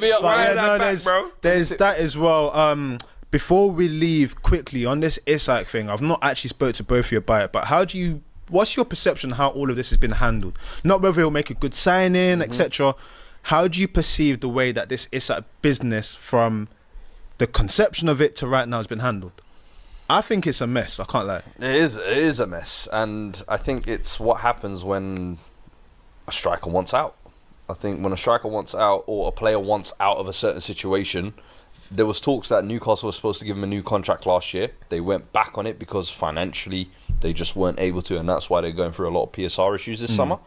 There's that as well. Before we leave quickly on this Isak thing, I've not actually spoke to both of you about it, but what's your perception of how all of this has been handled? Not whether he'll make a good signing, etc. How do you perceive the way that this Isak business, from the conception of it to right now, has been handled? I think it's a mess. I can't lie. It is a mess, and I think it's what happens when a striker wants out. I think when a striker wants out or a player wants out of a certain situation, there was talks that Newcastle was supposed to give him a new contract last year. They went back on it because financially they just weren't able to, and that's why they're going through a lot of PSR issues this summer.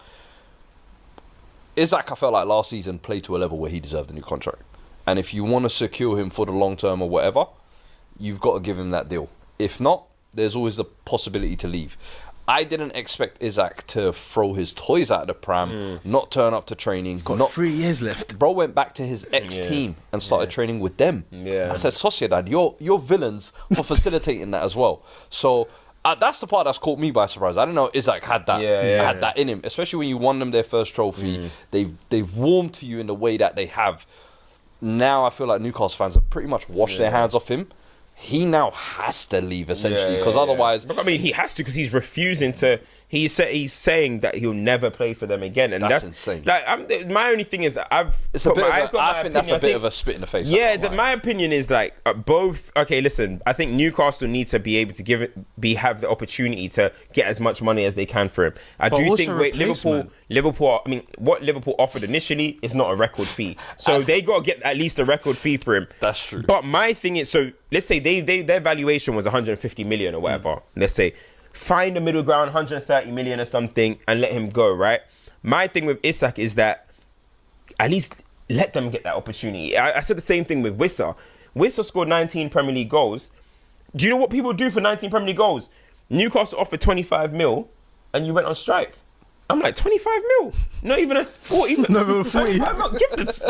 Isak, I felt like last season played to a level where he deserved a new contract. And if you want to secure him for the long term or whatever, you've got to give him that deal. If not, there's always the possibility to leave. I didn't expect Isak to throw his toys out of the pram, not turn up to training. Got 3 years left. Bro went back to his ex-team and started training with them. I said, Sociedad, you're villains for facilitating that as well. So that's the part that's caught me by surprise. I didn't know Isak had that that in him, especially when you won them their first trophy. They've warmed to you in the way that they have. Now I feel like Newcastle fans have pretty much washed their hands off him. He now has to leave, essentially, because otherwise... I mean, he has to, because he's refusing to... He's saying that he'll never play for them again, and that's insane. Like, my only thing is that I think that's a bit of a spit in the face. Yeah, my opinion is like both. Okay, listen, I think Newcastle need to be able to have the opportunity to get as much money as they can for him. I do think Liverpool. I mean, what Liverpool offered initially is not a record fee, so they got to get at least a record fee for him. That's true. But my thing is, so let's say their valuation was 150 million or whatever. Let's say. Find a middle ground, 130 million or something, and let him go, right? My thing with Isak is that at least let them get that opportunity. I said the same thing with Wissa. Wissa scored 19 Premier League goals. Do you know what people do for 19 Premier League goals? Newcastle offered 25 mil, and you went on strike. I'm like, 25 mil? Not even a 40 mil? Not even a 40.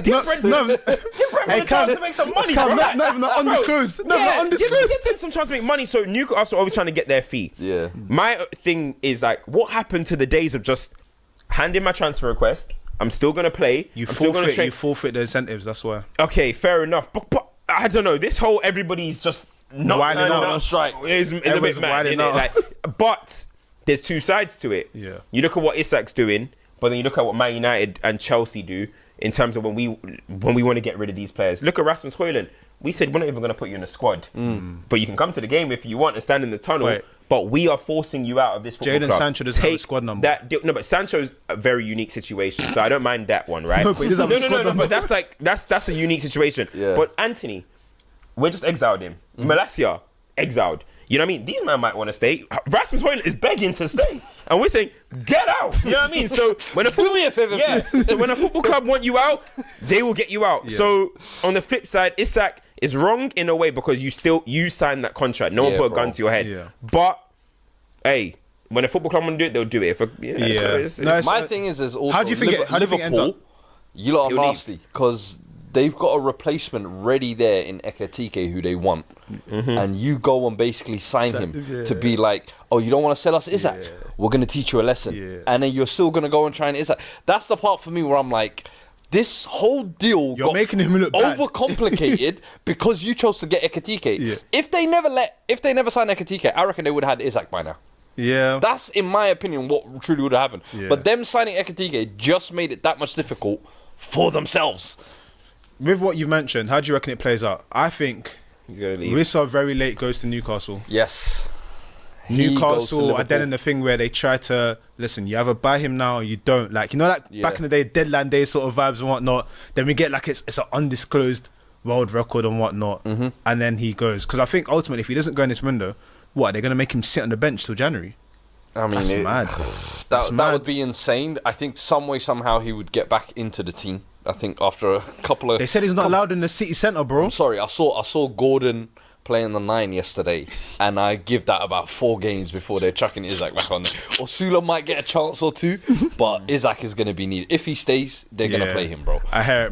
Give Brentford a chance to make some money, bro. Not even undisclosed. Give them some chance to make money. So Newcastle are always trying to get their fee. Yeah. My thing is like, what happened to the days of just handing my transfer request? I'm still going to play. You forfeit the incentives, that's why. Okay, fair enough. But I don't know. This whole everybody's just not on strike is a bit mad, isn't it? Like, but... there's two sides to it. Yeah. You look at what Isak's doing, but then you look at what Man United and Chelsea do in terms of when we want to get rid of these players. Look at Rasmus Højlund. We said we're not even going to put you in the squad, but you can come to the game if you want and stand in the tunnel. Wait. But we are forcing you out of this football club. Jadon Sancho doesn't have a squad number. No, but Sancho's a very unique situation, so I don't mind that one, right? No, but he doesn't have a squad number. But that's a unique situation. Yeah. But Anthony, we just exiled him. Malacia, exiled. You know what I mean? These men might want to stay. Rasmus Højlund is begging to stay. And we're saying, get out. You know what I mean? So when a football club want you out, they will get you out. Yeah. So on the flip side, Isak is wrong in a way because you signed that contract. No one put a gun to your head. Yeah. But hey, when a football club want to do it, they'll do it. So my thing is also how do you think Liverpool, you lot are nasty because they've got a replacement ready there in Ekatike who they want. And you go and basically sign him to be like, oh, you don't want to sell us Isak? Yeah. We're going to teach you a lesson. Yeah. And then you're still going to go and try and Isak. That's the part for me where I'm like, this whole deal got making him look bad. Overcomplicated because you chose to get Ekatike. Yeah. If they never signed Ekatike, I reckon they would have had Isak by now. Yeah. That's, in my opinion, what truly would have happened. Yeah. But them signing Ekatike just made it that much difficult for themselves. With what you've mentioned, how do you reckon it plays out? I think Wissa very late goes to Newcastle. Yes. Newcastle are then in the thing where they try to, listen, you either buy him now or you don't. Like, you know, like back in the day, deadline day sort of vibes and whatnot. Then we get like it's an undisclosed world record and whatnot. And then he goes. Because I think ultimately, if he doesn't go in this window, what, they're going to make him sit on the bench till January? I mean, that's mad. That would be insane. I think some way, somehow, he would get back into the team. I think after a couple of... They said he's not allowed in the city centre, bro. I'm sorry, I saw Gordon playing the 9 yesterday, and I give that about 4 games before they're chucking Isak back on there. Osula might get a chance or two, but Isak is going to be needed. If he stays, they're going to play him, bro. I hear it, man.